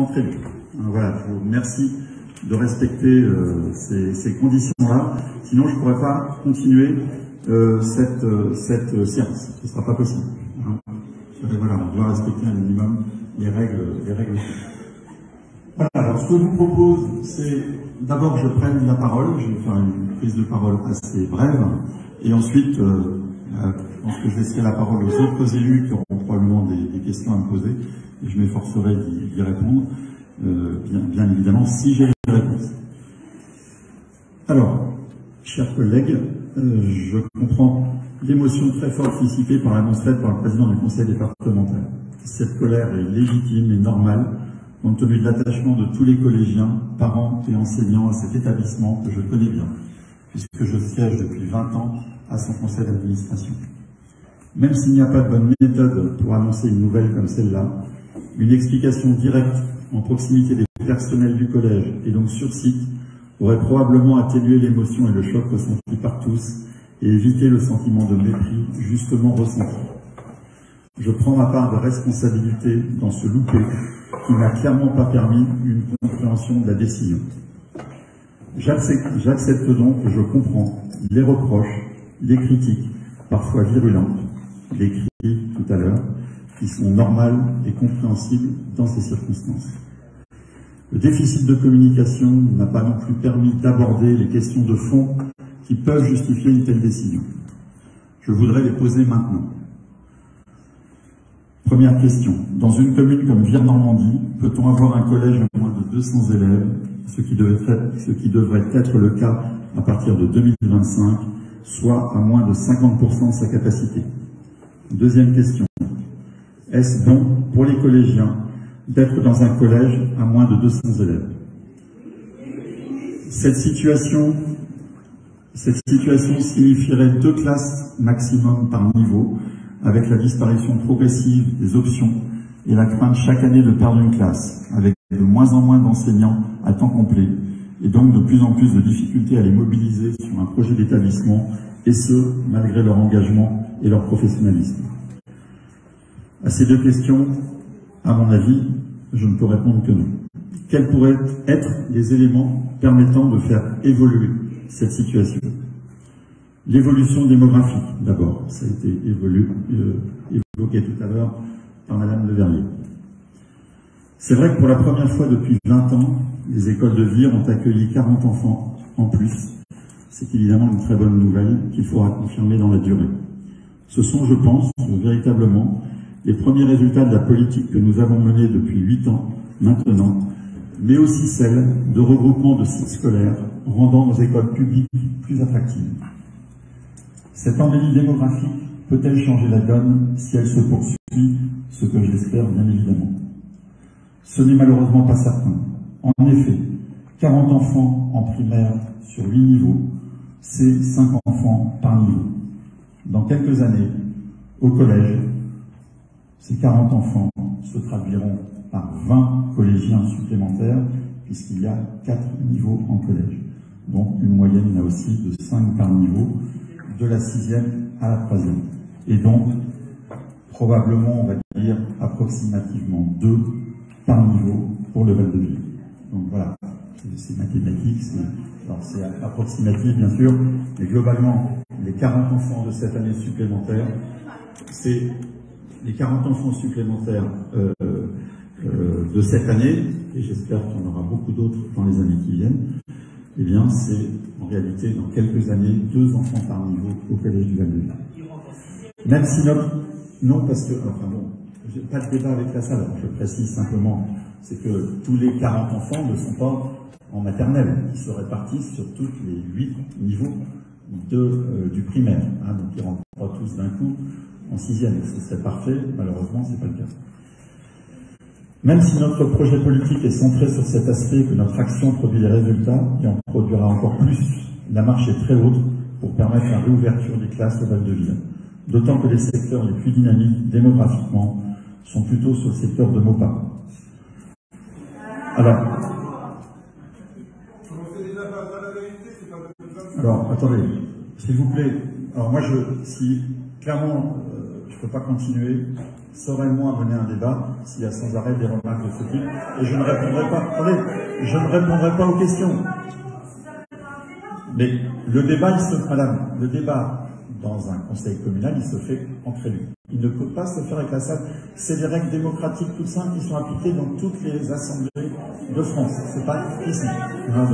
très vite. Voilà, je vous remercie de respecter ces conditions-là. Sinon, je ne pourrais pas continuer cette séance. Ce ne sera pas possible. Voilà, on doit respecter un minimum les règles. Voilà, alors ce que je vous propose, c'est d'abord que je prenne la parole. Je vais faire une prise de parole assez brève. Et ensuite, je pense que je laisserai la parole aux autres élus qui auront probablement des questions à me poser. Et je m'efforcerai d'y répondre, bien évidemment, si j'ai les réponses. Alors, chers collègues, je comprends l'émotion très forte dissipée par l'annonce faite par le président du conseil départemental. Cette colère est légitime et normale, compte tenu de l'attachement de tous les collégiens, parents et enseignants à cet établissement que je connais bien, puisque je siège depuis 20 ans à son conseil d'administration. Même s'il n'y a pas de bonne méthode pour annoncer une nouvelle comme celle-là, une explication directe en proximité des personnels du collège et donc sur site aurait probablement atténué l'émotion et le choc ressentis par tous et évité le sentiment de mépris justement ressenti. Je prends ma part de responsabilité dans ce loupé qui n'a clairement pas permis une compréhension de la décision. J'accepte donc que je comprends les reproches, les critiques, parfois virulentes, les cris tout à l'heure, qui sont normales et compréhensibles dans ces circonstances. Le déficit de communication n'a pas non plus permis d'aborder les questions de fond qui peuvent justifier une telle décision. Je voudrais les poser maintenant. Première question. Dans une commune comme Vire-Normandie, peut-on avoir un collège à moins de 200 élèves, ce qui devrait être le cas à partir de 2025, soit à moins de 50% de sa capacité? Deuxième question. Est-ce bon pour les collégiens d'être dans un collège à moins de 200 élèves? Cette situation signifierait 2 classes maximum par niveau, avec la disparition progressive des options et la crainte chaque année de perdre une classe, avec de moins en moins d'enseignants à temps complet, et donc de plus en plus de difficultés à les mobiliser sur un projet d'établissement, et ce, malgré leur engagement et leur professionnalisme. À ces 2 questions, à mon avis, je ne peux répondre que non. Quels pourraient être les éléments permettant de faire évoluer cette situation? L'évolution démographique, d'abord. Ça a été évoqué tout à l'heure par Madame Le Verrier. C'est vrai que pour la première fois depuis 20 ans, les écoles de Vire ont accueilli 40 enfants en plus. C'est évidemment une très bonne nouvelle qu'il faudra confirmer dans la durée. Ce sont, je pense, véritablement les premiers résultats de la politique que nous avons menée depuis 8 ans maintenant, mais aussi celle de regroupement de sites scolaires rendant nos écoles publiques plus attractives. Cette embellie démographique peut-elle changer la donne si elle se poursuit, ce que je l'espère bien évidemment? Ce n'est malheureusement pas certain. En effet, 40 enfants en primaire sur 8 niveaux, c'est 5 enfants par niveau. Dans quelques années, au collège, ces 40 enfants se traduiront par 20 collégiens supplémentaires, puisqu'il y a 4 niveaux en collège. Donc une moyenne là aussi de 5 par niveau, de la 6e à la 3e. Et donc, probablement, on va dire, approximativement 2 par niveau pour le Val-de-Ville. Donc voilà, c'est mathématique, c'est approximatif bien sûr, mais globalement, les 40 enfants de cette année supplémentaire, c'est les 40 enfants supplémentaires de cette année, et j'espère qu'il y en aura beaucoup d'autres dans les années qui viennent, eh bien c'est en réalité dans quelques années 2 enfants par niveau au collège du Val-de-Ville. Même si notre... Non, parce que... Enfin bon, j'ai pas de débat avec la salle, je précise simplement, c'est que tous les 40 enfants ne sont pas en maternelle, ils se répartissent sur tous les 8 niveaux du primaire, hein, donc ils ne rentrent pas tous d'un coup en 6e, ce serait parfait, malheureusement c'est pas le cas. Même si notre projet politique est centré sur cet aspect, que notre action produit des résultats, et en produira encore plus, la marche est très haute pour permettre la réouverture des classes au Val-de-Ville. D'autant que les secteurs les plus dynamiques démographiquement sont plutôt sur le secteur de Maupas. Alors, attendez, s'il vous plaît. Alors moi, si clairement, je ne peux pas continuer sereinement à mener un débat s'il y a sans arrêt des remarques de ce type. Et je ne répondrai pas, attendez, je ne répondrai pas aux questions. Mais le débat, madame, le débat dans un conseil communal, il se fait entre élus. Il ne peut pas se faire avec la salle. C'est des règles démocratiques toutes simples qui sont appliquées dans toutes les assemblées de France. C'est pas ici. Non,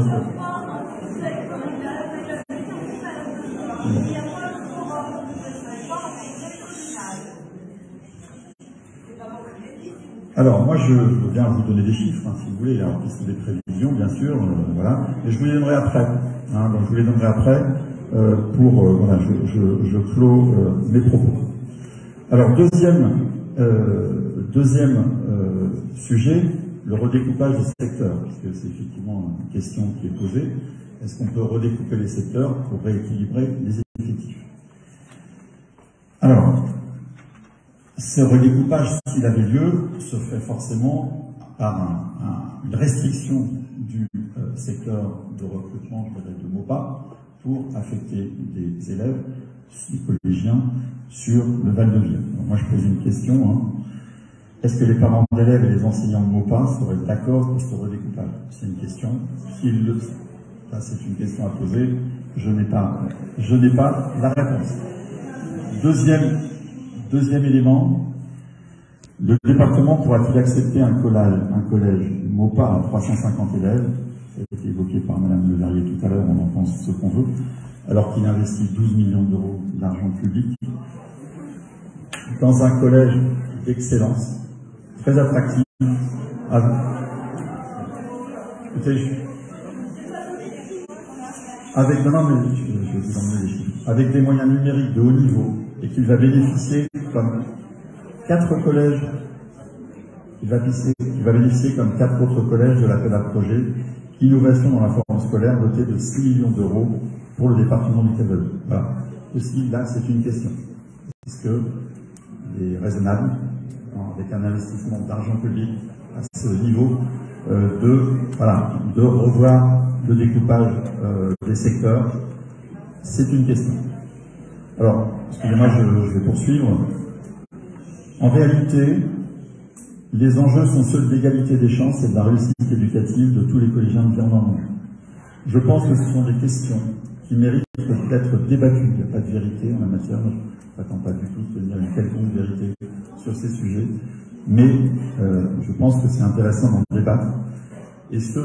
alors, moi, je veux bien vous donner des chiffres, si vous voulez, alors, qui sont des prévisions, bien sûr, voilà, et je vous les donnerai après. Donc, je vous les donnerai après voilà, je clôt mes propos. Alors, deuxième sujet, le redécoupage des secteurs, puisque c'est effectivement une question qui est posée. Est-ce qu'on peut redécouper les secteurs pour rééquilibrer les effectifs? Alors, ce redécoupage, s'il avait lieu, se fait forcément par une restriction du secteur de recrutement, je dirais, de MOPA, pour affecter des élèves, des collégiens, sur le Val-de-Vie. Moi, je pose une question. Est-ce que les parents d'élèves et les enseignants de MOPA seraient d'accord pour ce redécoupage? C'est une question. C'est une question à poser. Je n'ai pas la réponse. Deuxième élément, le département pourra-t-il accepter un collège MOPA à 350 élèves? Ça a été évoqué par Madame Le Verrier tout à l'heure, on en pense ce qu'on veut, alors qu'il investit 12 millions d'euros d'argent public dans un collège d'excellence, très attractif, avec des moyens numériques de haut niveau, et qu'il va bénéficier comme 4 collèges, il va bénéficier comme 4 autres collèges de l'appel à projet Innovation dans la forme scolaire doté de 6 millions d'euros pour le département du Val-de-Vie. Voilà. Aussi, là, c'est une question. Est-ce qu'il est raisonnable, avec un investissement d'argent public à ce niveau, de revoir le découpage des secteurs? C'est une question. Alors, excusez-moi, je vais poursuivre. En réalité, les enjeux sont ceux de l'égalité des chances et de la réussite éducative de tous les collégiens de dans le monde. Je pense que ce sont des questions qui méritent d'être débattues. Il n'y a pas de vérité en la matière. Je n'attends pas du tout de tenir une quelconque vérité sur ces sujets. Mais je pense que c'est intéressant d'en débattre. Et ce,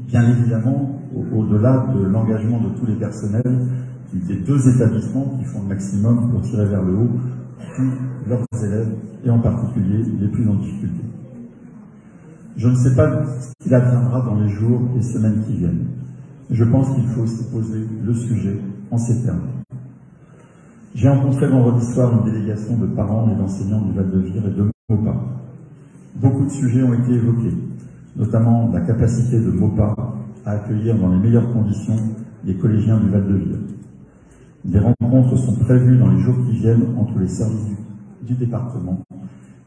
bien évidemment, au-delà de l'engagement de tous les personnels des 2 établissements qui font le maximum pour tirer vers le haut tous leurs élèves, et en particulier les plus en difficulté. Je ne sais pas ce qu'il adviendra dans les jours et semaines qui viennent. Je pense qu'il faut se poser le sujet en ces termes. J'ai rencontré vendredi soir une délégation de parents et d'enseignants du Val-de-Vie et de MOPA. Beaucoup de sujets ont été évoqués, notamment la capacité de MOPA à accueillir dans les meilleures conditions les collégiens du Val-de-Vie. Des rencontres sont prévues dans les jours qui viennent entre les services du département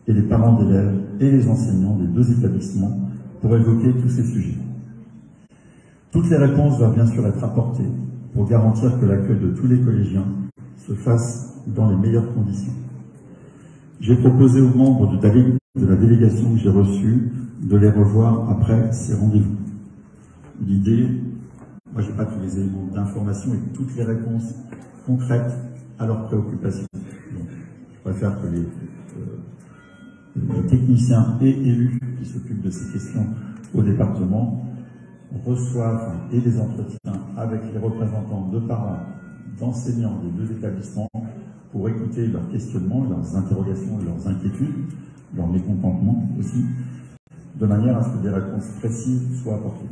et les parents d'élèves et les enseignants des 2 établissements pour évoquer tous ces sujets. Toutes les réponses doivent bien sûr être apportées pour garantir que l'accueil de tous les collégiens se fasse dans les meilleures conditions. J'ai proposé aux membres de la délégation que j'ai reçue de les revoir après ces rendez-vous. L'idée, moi je n'ai pas tous les éléments d'information et toutes les réponses concrètes à leurs préoccupations. Donc, je préfère que les techniciens et élus qui s'occupent de ces questions au département reçoivent et des entretiens avec les représentants de parents, d'enseignants des 2 établissements pour écouter leurs questionnements, leurs interrogations, leurs inquiétudes, leurs mécontentements aussi, de manière à ce que des réponses précises soient apportées.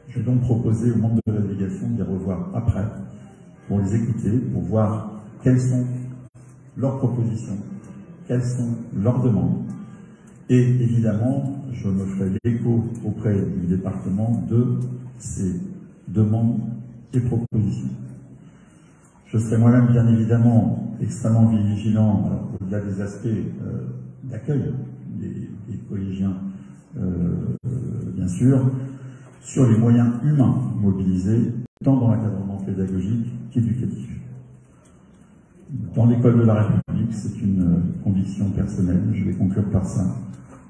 Je vais donc proposer aux membres de la délégation de les revoir après, pour les écouter, pour voir quelles sont leurs propositions, quelles sont leurs demandes. Et évidemment, je me ferai l'écho auprès du département de ces demandes et propositions. Je serai moi-même, bien évidemment, extrêmement vigilant, au-delà des aspects d'accueil des collégiens, bien sûr, sur les moyens humains mobilisés, tant dans l'encadrement pédagogique qu'éducatif. Dans l'école de la République, c'est une conviction personnelle, je vais conclure par ça.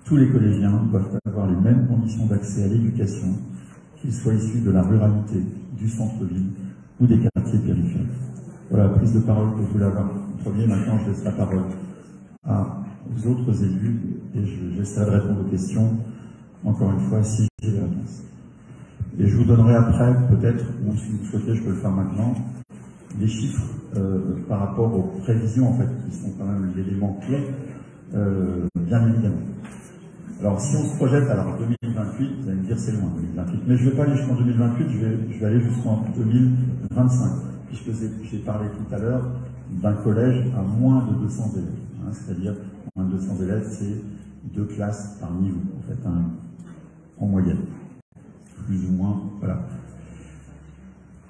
Tous les collégiens doivent avoir les mêmes conditions d'accès à l'éducation, qu'ils soient issus de la ruralité, du centre-ville ou des quartiers périphériques. Voilà la prise de parole que je voulais avoir en premier. Maintenant, je laisse la parole aux autres élus et j'essaierai de répondre aux questions, encore une fois, si j'ai les réponses. Et je vous donnerai après, peut-être, ou si vous souhaitez, je peux le faire maintenant, les chiffres par rapport aux prévisions, en fait, qui sont quand même l'élément clé, bien évidemment. Alors, si on se projette, alors 2028, vous allez me dire c'est loin, 2028, mais je ne vais pas aller jusqu'en 2028, je vais aller jusqu'en 2025, puisque j'ai parlé tout à l'heure d'un collège à moins de 200 élèves, hein, c'est-à-dire moins de 200 élèves, c'est 2 classes par niveau, en fait, en moyenne, plus ou moins, voilà.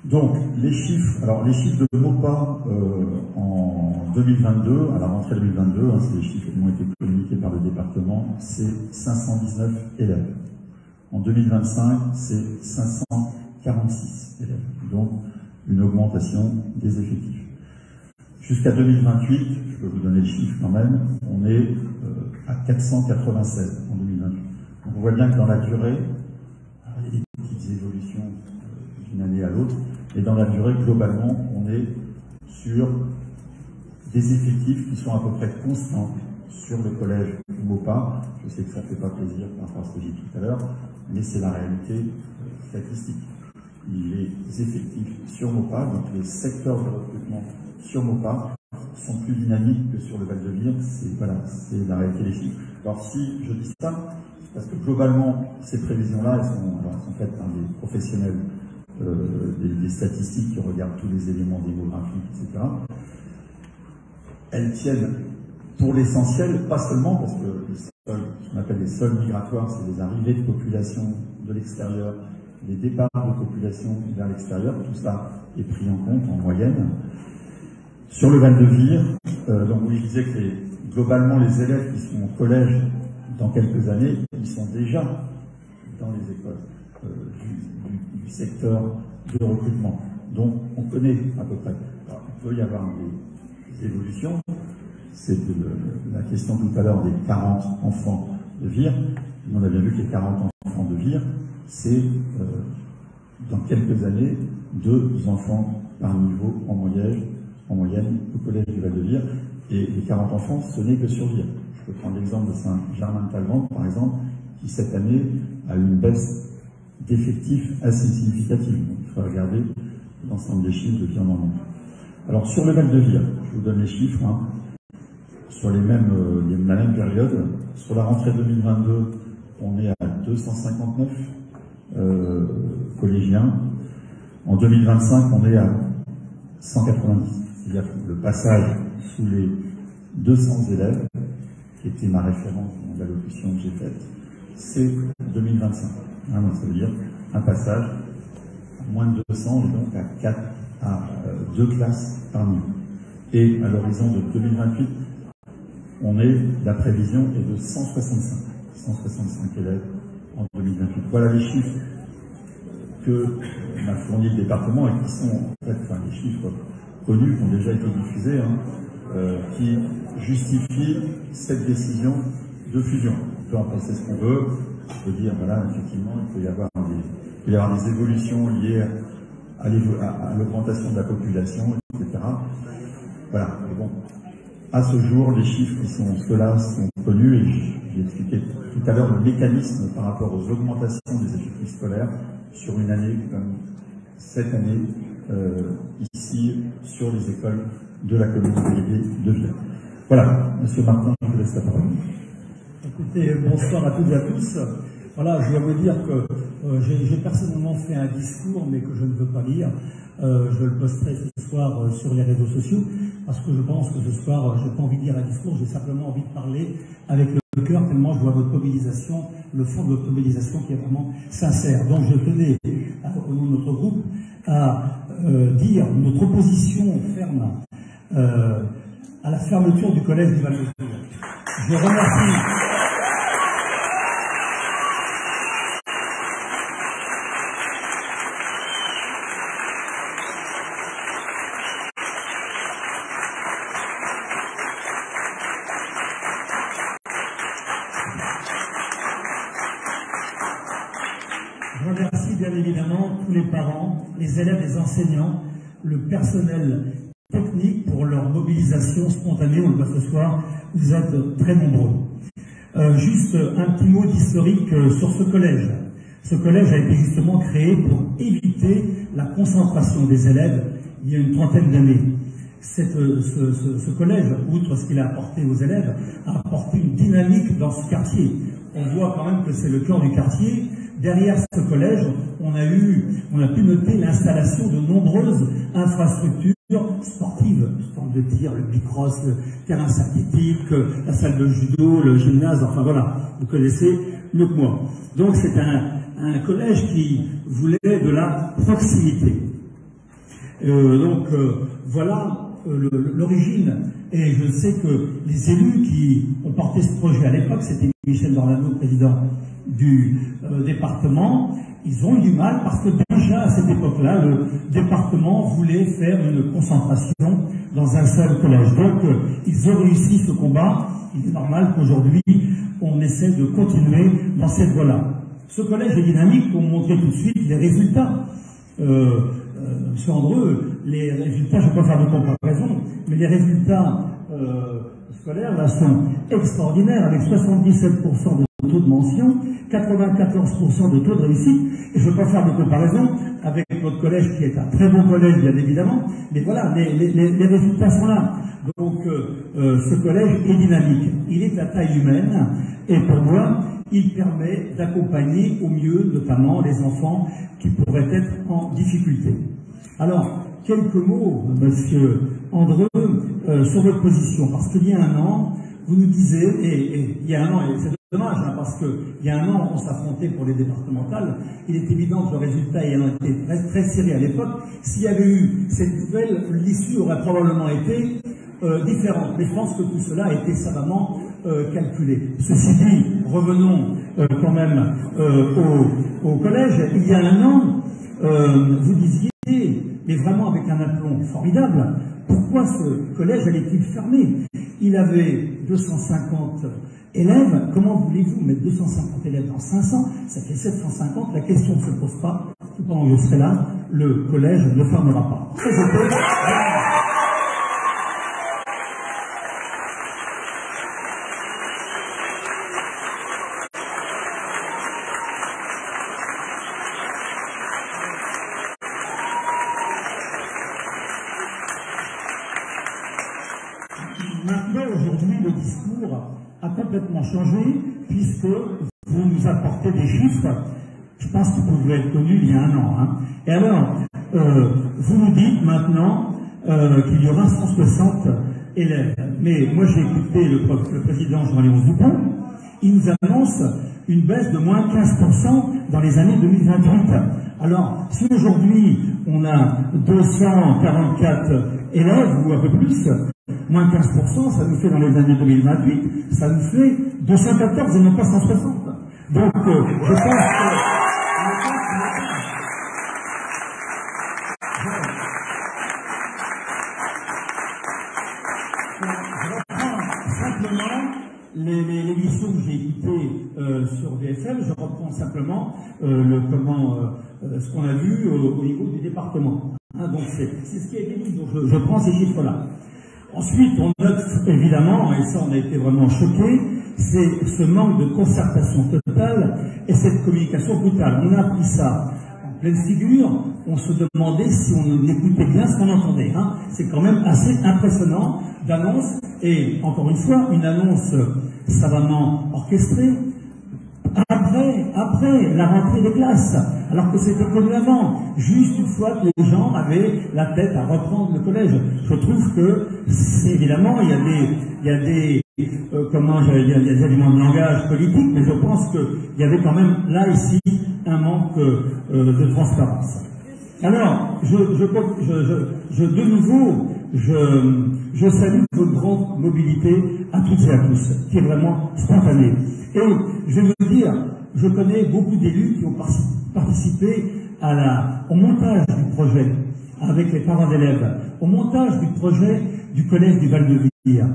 Donc, les chiffres de MOPA en 2022, à la rentrée 2022, hein, c'est les chiffres qui ont été communiqués par le département, c'est 519 élèves. En 2025, c'est 546 élèves. Donc, une augmentation des effectifs. Jusqu'à 2028, je peux vous donner le chiffre quand même, on est à 496 en 2028. Donc, on voit bien que dans la durée, il y a des petites évolutions d'une année à l'autre, et dans la durée, globalement, on est sur des effectifs qui sont à peu près constants sur le collège MOPA. Je sais que ça ne fait pas plaisir par rapport à ce que j'ai dit tout à l'heure, mais c'est la réalité statistique. Les effectifs sur MOPA, donc les secteurs de recrutement sur MOPA, sont plus dynamiques que sur le Val-de-Vire. C'est la réalité des chiffres. Alors si je dis ça, parce que globalement, ces prévisions-là, elles sont faites par des professionnels des statistiques qui regardent tous les éléments démographiques, etc. Elles tiennent pour l'essentiel, pas seulement parce que ce qu'on appelle les sols migratoires, c'est les arrivées de population de l'extérieur, les départs de population vers l'extérieur, tout ça est pris en compte en moyenne. Sur le Val-de-Vire, donc oui, je disais que globalement les élèves qui sont au collège dans quelques années, ils sont déjà dans les écoles du secteur de recrutement. Donc, on connaît à peu près. Alors, il peut y avoir des évolutions. C'est la question tout à l'heure des 40 enfants de Vire. On a bien vu que les 40 enfants de Vire, c'est dans quelques années 2 enfants par niveau en moyenne au collège du Val-de-Vire. Et les 40 enfants, ce n'est que sur Vire. Je peux prendre l'exemple de Saint-Germain-de-Talleyrand, par exemple, qui cette année a eu une baisse d'effectifs assez significative. Donc, il faut regarder l'ensemble des chiffres de Vire dans le monde. Alors, sur le Val-de-Vire, je vous donne les chiffres, hein, sur la même période. Sur la rentrée 2022, on est à 259 collégiens. En 2025, on est à 190. C'est-à-dire que le passage sous les 200 élèves, qui était ma référence dans l'allocution que j'ai faite, c'est 2025. Hein, donc ça veut dire un passage à moins de 200 et donc à 2 classes par niveau. Et à l'horizon de 2028, la prévision est de 165 élèves en 2028. Voilà les chiffres que m'a fourni le département et qui sont en fait les chiffres connus qui ont déjà été diffusés, qui justifient cette décision de fusion. On peut en penser ce qu'on veut. On peut dire, voilà, effectivement, il peut y avoir des évolutions liées à l'augmentation de la population, etc. Voilà. Mais bon, à ce jour, les chiffres ceux-là sont connus et j'ai expliqué tout à l'heure le mécanisme par rapport aux augmentations des effectifs scolaires sur une année comme cette année, ici, sur les écoles de la commune déléguée de Vire. Voilà, Monsieur Martin, je vous laisse la parole. Écoutez, bonsoir à toutes et à tous. Voilà, je dois vous dire que j'ai personnellement fait un discours, mais que je ne veux pas lire. Je le posterai ce soir sur les réseaux sociaux, parce que je pense que ce soir, je n'ai pas envie de lire un discours, j'ai simplement envie de parler avec le cœur, tellement je vois votre mobilisation, le fond de votre mobilisation qui est vraiment sincère. Donc je tenais, au nom de notre groupe, à dire notre opposition ferme à la fermeture du collège du Val-de-Vire. Je remercie. Je remercie bien évidemment tous les parents, les élèves, les enseignants, le personnel technique pour leur mobilisation spontanée. On le voit ce soir, vous êtes très nombreux. Juste un petit mot d'historique sur ce collège. Ce collège a été justement créé pour éviter la concentration des élèves il y a une trentaine d'années. Ce collège, outre ce qu'il a apporté aux élèves, a apporté une dynamique dans ce quartier. On voit quand même que c'est le cœur du quartier. Derrière ce collège, on a pu noter l'installation de nombreuses infrastructures sportives, le stand de tir, le bicross, le terrain synthétique, la salle de judo, le gymnase, enfin voilà, vous connaissez mieux que moi. Donc c'est un collège qui voulait de la proximité. Voilà l'origine, et je sais que les élus qui ont porté ce projet à l'époque, c'était Michel Dornano, président du département, ils ont eu du mal parce que déjà à cette époque-là, le département voulait faire une concentration dans un seul collège. Donc ils ont réussi ce combat. Il est normal qu'aujourd'hui on essaie de continuer dans cette voie-là. Ce collège est dynamique pour montrer tout de suite les résultats. Monsieur Andreu, les résultats, je ne vais pas faire de comparaison, mais les résultats scolaires là sont extraordinaires, avec 77% de taux de mention, 94% de taux de réussite, et je ne veux pas faire de comparaison avec notre collège qui est un très bon collège, bien évidemment, mais voilà, les résultats sont là. Donc ce collège est dynamique, il est à taille humaine, et pour moi, il permet d'accompagner au mieux, notamment les enfants qui pourraient être en difficulté. Alors, quelques mots, monsieur Andreu, sur votre position, parce qu'il y a un an, vous nous disiez, et il y a un an, et c'est dommage, hein, parce qu'il y a un an, on s'affrontait pour les départementales, il est évident que le résultat ayant été très serré à l'époque, s'il y avait eu cette nouvelle, l'issue aurait probablement été différente. Mais je pense que tout cela a été savamment calculé. Ceci dit, revenons quand même au collège. Il y a un an, vous disiez, mais vraiment avec un aplomb formidable, pourquoi ce collège allait-il fermer? Il avait 250 élèves. Comment voulez-vous mettre 250 élèves dans 500? Ça fait 750. La question ne se pose pas. Pendant que je serai là, le collège ne fermera pas. Maintenant, aujourd'hui, le discours a complètement changé, puisque vous nous apportez des chiffres, je pense qu'ils pouvaient être connus il y a un an. Hein. Et alors, vous nous dites maintenant qu'il y aura 160 élèves. Mais moi, j'ai écouté le président Jean-Léon Dupont, il nous annonce une baisse de moins 15% dans les années 2028. Alors, si aujourd'hui, on a 244 élèves, ou un peu plus, moins 15%, ça nous fait dans les années 2028, ça nous fait 214 et non pas 160. Donc, je pense que... Je reprends simplement l'émission que j'ai écoutée sur BFM, je reprends simplement ce qu'on a vu au niveau du département. Hein, donc c'est ce qui a été dit, donc je prends ces chiffres-là. Ensuite, on note évidemment, et ça on a été vraiment choqués, c'est ce manque de concertation totale et cette communication brutale. On a appris ça en pleine figure, on se demandait si on écoutait bien ce qu'on entendait. Hein. C'est quand même assez impressionnant d'annonce, et encore une fois, une annonce savamment orchestrée, après la rentrée des classes, alors que c'était connu avant, juste une fois que les gens avaient la tête à reprendre le collège. Je trouve que, évidemment, il y a des éléments de langage politique, mais je pense qu'il y avait quand même, là, ici, un manque de transparence. Alors, de nouveau, je salue votre grande mobilité à toutes et à tous, qui est vraiment spontanée. Et je vais vous dire, je connais beaucoup d'élus qui ont participé au montage du projet, avec les parents d'élèves, au montage du projet du collège du Val-de-Vire.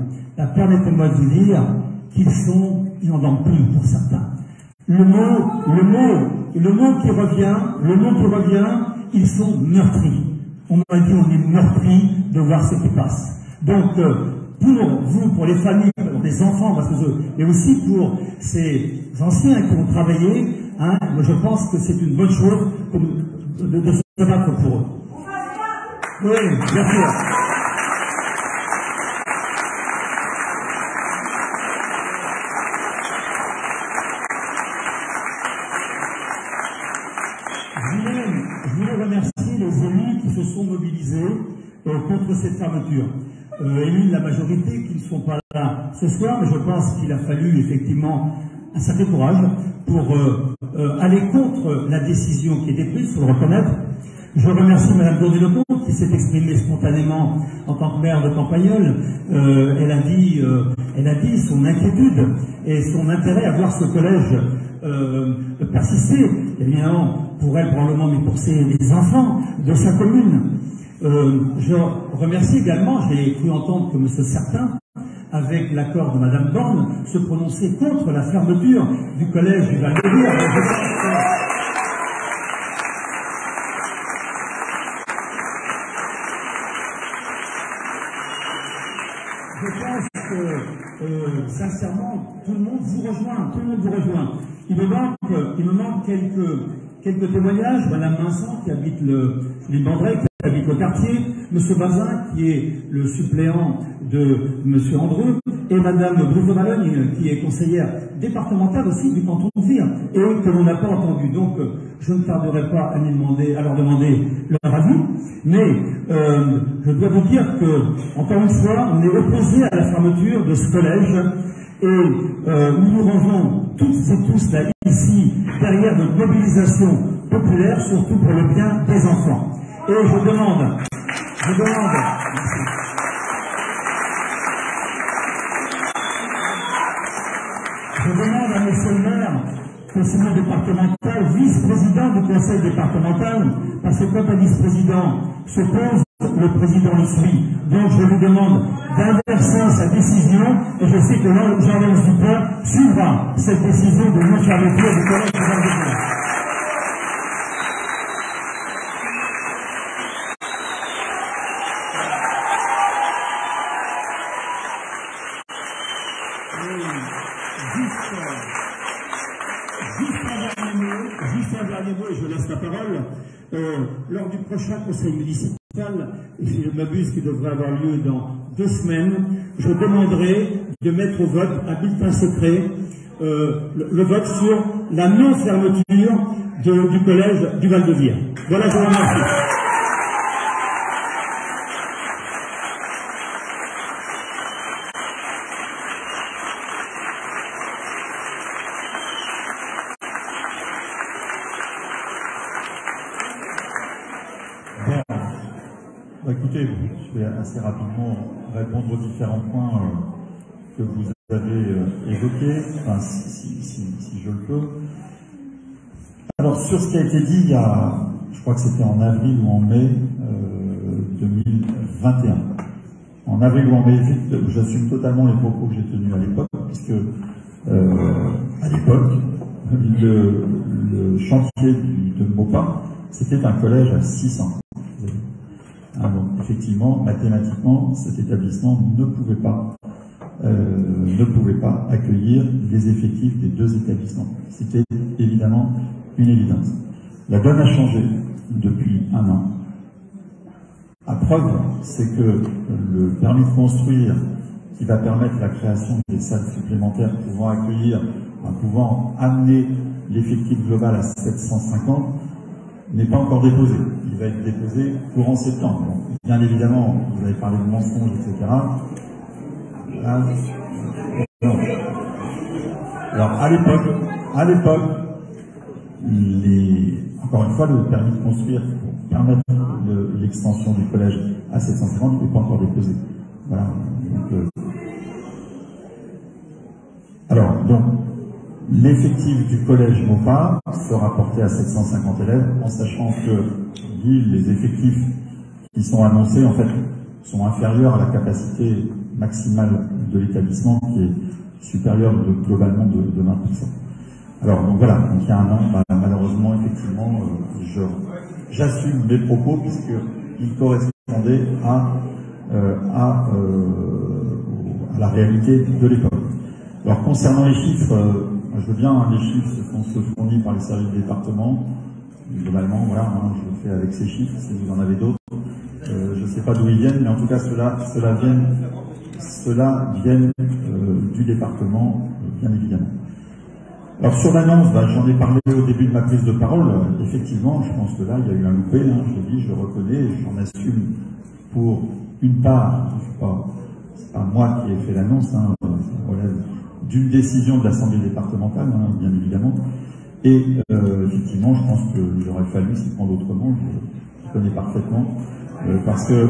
Permettez-moi de vous dire qu'ils en ont plus pour certains. Le mot et le mot qui revient, ils sont meurtris. On m'a dit, on est meurtris de voir ce qui passe. Donc, pour vous, pour les familles, pour les enfants, parce que et aussi pour ces anciens qui ont travaillé, hein, je pense que c'est une bonne chose de se battre pour eux. Oui, bien sûr. Je voulais remercier les élus qui se sont mobilisés contre cette fermeture. Élus de la majorité qui ne sont pas là ce soir, mais je pense qu'il a fallu effectivement un sacré courage pour aller contre la décision qui était prise, il faut le reconnaître. Je remercie Mme Daudet-Lecomte qui s'est exprimée spontanément en tant que maire de Campagnole. Elle a dit son inquiétude et son intérêt à voir ce collège persister, évidemment pour elle probablement, mais pour les enfants de sa commune. Je remercie également, j'ai cru entendre que M. Certain, avec l'accord de Mme Borne, se prononçait contre la fermeture du collège du Val-de-Vire. Je pense que, sincèrement, tout le monde vous rejoint. Il me manque quelques témoignages. Madame Vincent, qui habite les Bandré, qui habite le quartier, M. Bazin, qui est le suppléant de M. Andreu, et Mme Brusot-Malogne, qui est conseillère départementale aussi du canton de Vire, et que l'on n'a pas entendu. Donc, je ne tarderai pas à leur demander leur avis, mais je dois vous dire que, encore une fois, on est opposé à la fermeture de ce collège, et nous nous rangeons toutes et tous là, ici, derrière notre mobilisation populaire, surtout pour le bien des enfants. Et je demande à monsieur le maire, conseiller départemental, vice-président du conseil départemental, parce que quand un vice-président se pose, le président y suit. Donc je lui demande d'inverser sa décision, et je sais que Jean-Léon Dupont suivra cette décision de non-fermeture du collège de Val-de-Vire. Juste un dernier mot, et je laisse la parole. Lors du prochain conseil municipal, et si je m'abuse, qui devrait avoir lieu dans 2 semaines, je demanderai de mettre au vote un bulletin secret, le vote sur la non-fermeture du collège du Val-de-Vire. Voilà, je vous remercie. Écoutez, je vais assez rapidement répondre aux différents points que vous avez évoqués, enfin, si je le peux. Alors, sur ce qui a été dit il y a, je crois que c'était en avril ou en mai 2021. En avril ou en mai, j'assume totalement les propos que j'ai tenus à l'époque, puisque à l'époque, le chantier de Maupas, c'était un collège à 600. Donc, effectivement, mathématiquement, cet établissement ne pouvait pas accueillir les effectifs des 2 établissements. C'était évidemment une évidence. La donne a changé depuis 1 an. À preuve, c'est que le permis de construire qui va permettre la création des salles supplémentaires pouvant amener l'effectif global à 750 n'est pas encore déposé. Il va être déposé courant septembre. Donc, bien évidemment, vous avez parlé de mensonges, etc. Là, non. Alors, à l'époque, encore une fois, le permis de construire pour permettre l'extension du collège à 750 n'est pas encore déposé. Voilà. Donc, l'effectif du collège Maupas sera porté à 750 élèves, en sachant que les effectifs qui sont annoncés, en fait, sont inférieurs à la capacité maximale de l'établissement, qui est supérieure globalement de 20%. Alors, donc voilà, donc il y a un an, malheureusement, effectivement, j'assume mes propos puisqu'ils correspondaient à la réalité de l'époque. Alors, concernant les chiffres, je veux bien, les chiffres sont fournis par les services du département. Globalement, voilà, je le fais avec ces chiffres, si vous en avez d'autres. Je ne sais pas d'où ils viennent, mais en tout cas, ceux-là viennent du département, bien évidemment. Alors sur l'annonce, j'en ai parlé au début de ma prise de parole. Effectivement, je pense que là, il y a eu un loupé. Je dis, je reconnais, j'en assume pour une part. C'est pas moi qui ai fait l'annonce, ça relève d'une décision de l'Assemblée départementale, bien évidemment. Et effectivement, je pense qu'il aurait fallu s'y prendre autrement. Je connais parfaitement, parce que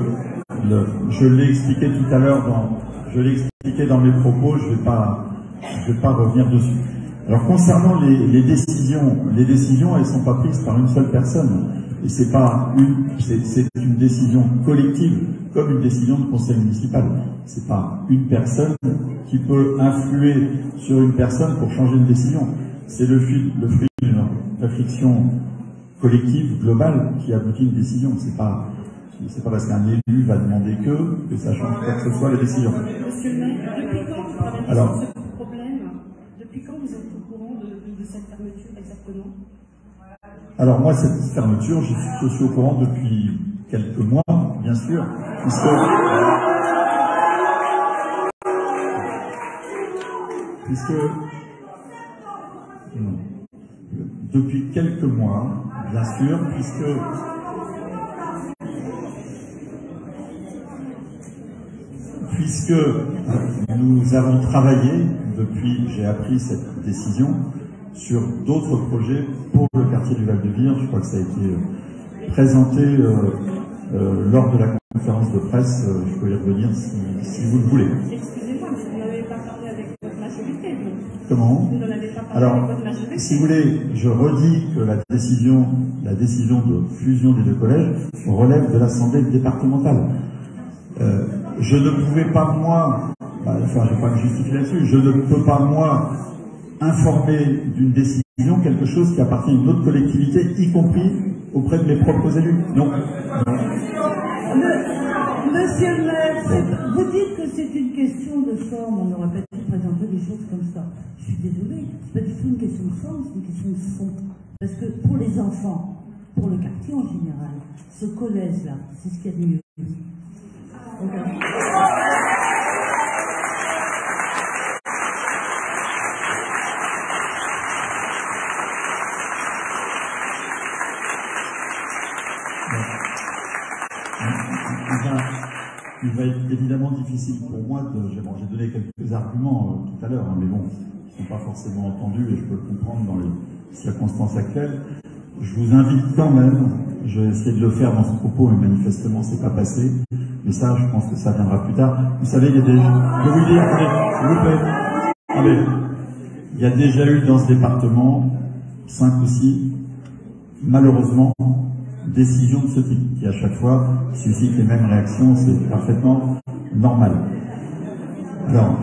je l'ai expliqué tout à l'heure dans mes propos. Je vais pas revenir dessus. Alors concernant les décisions, elles sont pas prises par une seule personne. Et c'est une décision collective, comme une décision de conseil municipal. C'est pas une personne qui peut influer sur une personne pour changer une décision. C'est le fruit d'une réflexion collective, globale, qui aboutit à une décision. C'est pas parce qu'un élu va demander que ça change quoi que ce soit la décision. Monsieur le maire, depuis quand vous parlez de ce problème? Depuis quand vous êtes au courant de cette fermeture exactement? Alors moi, cette fermeture, je suis au courant depuis quelques mois, bien sûr, depuis quelques mois, bien sûr, puisque nous avons travaillé depuis, j'ai appris cette décision, sur d'autres projets pour le quartier du Val-de-Vire. Je crois que ça a été présenté lors de la conférence de presse. Je peux y revenir si vous le voulez. Excusez-moi, vous n'avez pas parlé avec votre majorité, donc. Comment? Vous n'en avez pas parlé Alors, avec votre majorité. si vous voulez, je redis que la décision de fusion des deux collèges relève de l'Assemblée départementale. Je ne pouvais pas, moi, je ne vais pas me justifier là-dessus, je ne peux pas, moi, informer d'une décision quelque chose qui appartient à une autre collectivité, y compris auprès de mes propres élus. Non. Monsieur le maire, vous dites que c'est une question de forme, on n'aurait pas pu présenter des choses comme ça. Je suis désolée, c'est pas du tout une question de forme, c'est une question de fond. Parce que pour les enfants, pour le quartier en général, ce collège-là, c'est ce qu'il y a de mieux. Il va être évidemment difficile pour moi j'ai donné quelques arguments tout à l'heure, mais bon, ils ne sont pas forcément entendus et je peux le comprendre dans les circonstances actuelles. Je vous invite quand même, je vais essayer de le faire dans ce propos, mais manifestement c'est pas passé, mais ça, je pense que ça viendra plus tard. Vous savez, il y a des... Je vais vous dire, s'il vous plaît. Il y a déjà eu dans ce département 5 ou 6, malheureusement, décisions de ce type, qui à chaque fois suscitent les mêmes réactions, c'est parfaitement normal. Alors,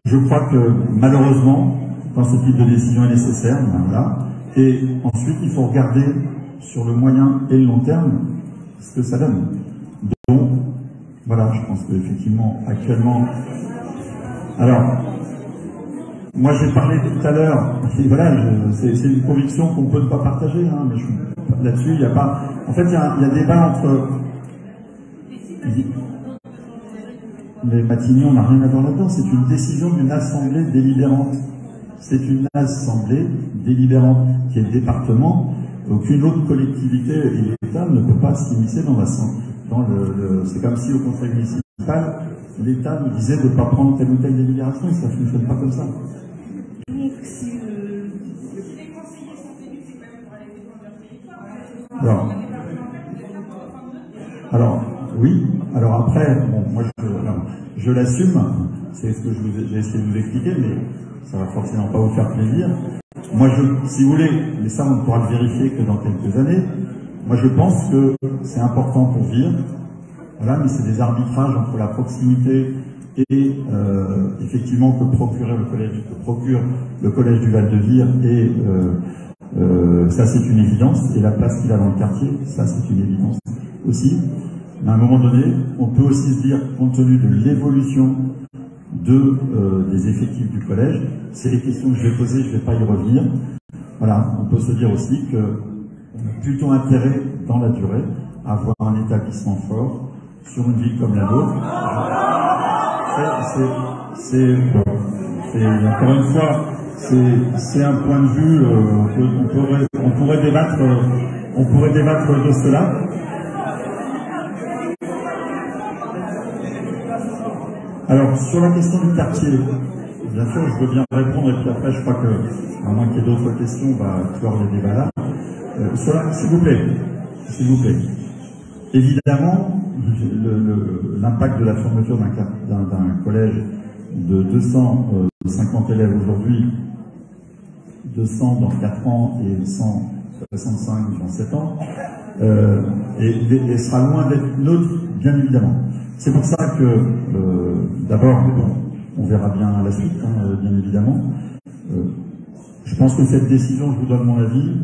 je crois que malheureusement, quand ce type de décision est nécessaire, voilà, et ensuite il faut regarder sur le moyen et le long terme ce que ça donne. Donc, voilà, je pense qu'effectivement, actuellement... Alors, moi j'ai parlé tout à l'heure, voilà, c'est une conviction qu'on ne peut pas partager, mais là-dessus, il n'y a pas... En fait, il y a débat entre... Les Matignon, on n'a rien à voir là-dedans, c'est une décision d'une assemblée délibérante. C'est une assemblée délibérante qui est le département. Aucune autre collectivité et l'État ne peut pas s'immiscer dans c'est comme si au conseil municipal, l'État nous disait de ne pas prendre telle ou telle délibération, et ça ne fonctionne pas comme ça. Donc, si les conseillers sont élus, c'est quand même pour aller défendre leur territoire. Alors, oui. Alors après, bon, moi je l'assume, c'est ce que j'ai essayé de vous expliquer, mais ça va forcément pas vous faire plaisir. Moi, si vous voulez, mais ça on ne pourra le vérifier que dans quelques années, moi je pense que c'est important pour vivre, voilà, mais c'est des arbitrages entre la proximité et effectivement que procure le collège du Val-de-Vire, et ça c'est une évidence, et la place qu'il a dans le quartier, ça c'est une évidence aussi. Mais à un moment donné, on peut aussi se dire, compte tenu de l'évolution des effectifs du collège, c'est les questions que je vais poser, je ne vais pas y revenir. Voilà, on peut se dire aussi qu'on a plutôt intérêt dans la durée à avoir un établissement fort sur une ville comme la nôtre. Encore une fois, c'est un point de vue, on pourrait débattre de cela. Alors, sur la question du quartier, bien sûr, je veux bien répondre, et puis après, je crois que, à moins qu'il y ait d'autres questions, on va clore les débats là. S'il vous plaît. Évidemment, l'impact de la fermeture d'un collège de 250 élèves aujourd'hui, 200 dans 4 ans et 165 dans 7 ans, et sera loin d'être neutre, bien évidemment. C'est pour ça que, d'abord, on verra bien la suite, hein, bien évidemment. Je pense que cette décision, je vous donne mon avis,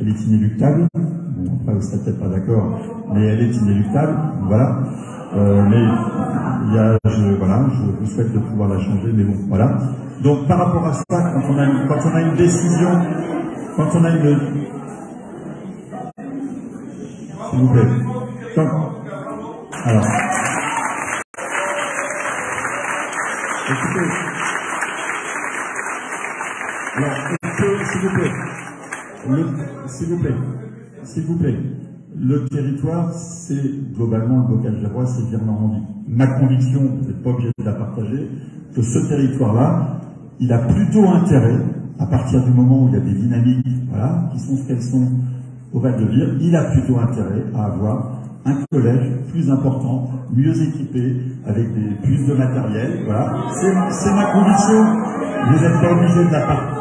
elle est inéluctable. Bon, après, vous ne serez peut-être pas d'accord, mais elle est inéluctable, voilà. Mais je vous souhaite de pouvoir la changer, mais bon, voilà. Donc, par rapport à ça, quand on a une décision, s'il vous plaît. Alors, écoutez, s'il vous plaît, le territoire, c'est globalement le bocage gerrois, c'est Vire-Normandie. Ma conviction, vous n'êtes pas obligé de la partager, que ce territoire-là, il a plutôt intérêt, à partir du moment où il y a des dynamiques, voilà, qui sont ce qu'elles sont au Val-de-Vire, il a plutôt intérêt à avoir un collège plus important, mieux équipé, avec plus de matériel, voilà. C'est ma conviction. Vous n'êtes pas obligé de la partager.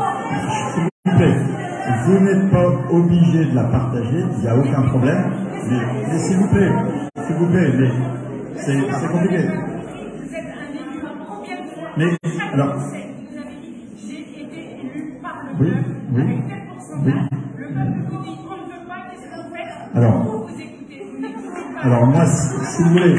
S'il vous plaît, vous n'êtes pas obligé de la partager, il n'y a aucun problème, mais s'il vous plaît, mais c'est compliqué. Vous êtes un élu, combien de fois? Mais, alors. Vous avez dit, j'ai été élu par le peuple, avec tel pourcentage. Le peuple vous dit, on ne veut pas, qu'est-ce que vous faites? Alors. Vous écoutez, vous n'écoutez pas. Alors moi, si vous voulez.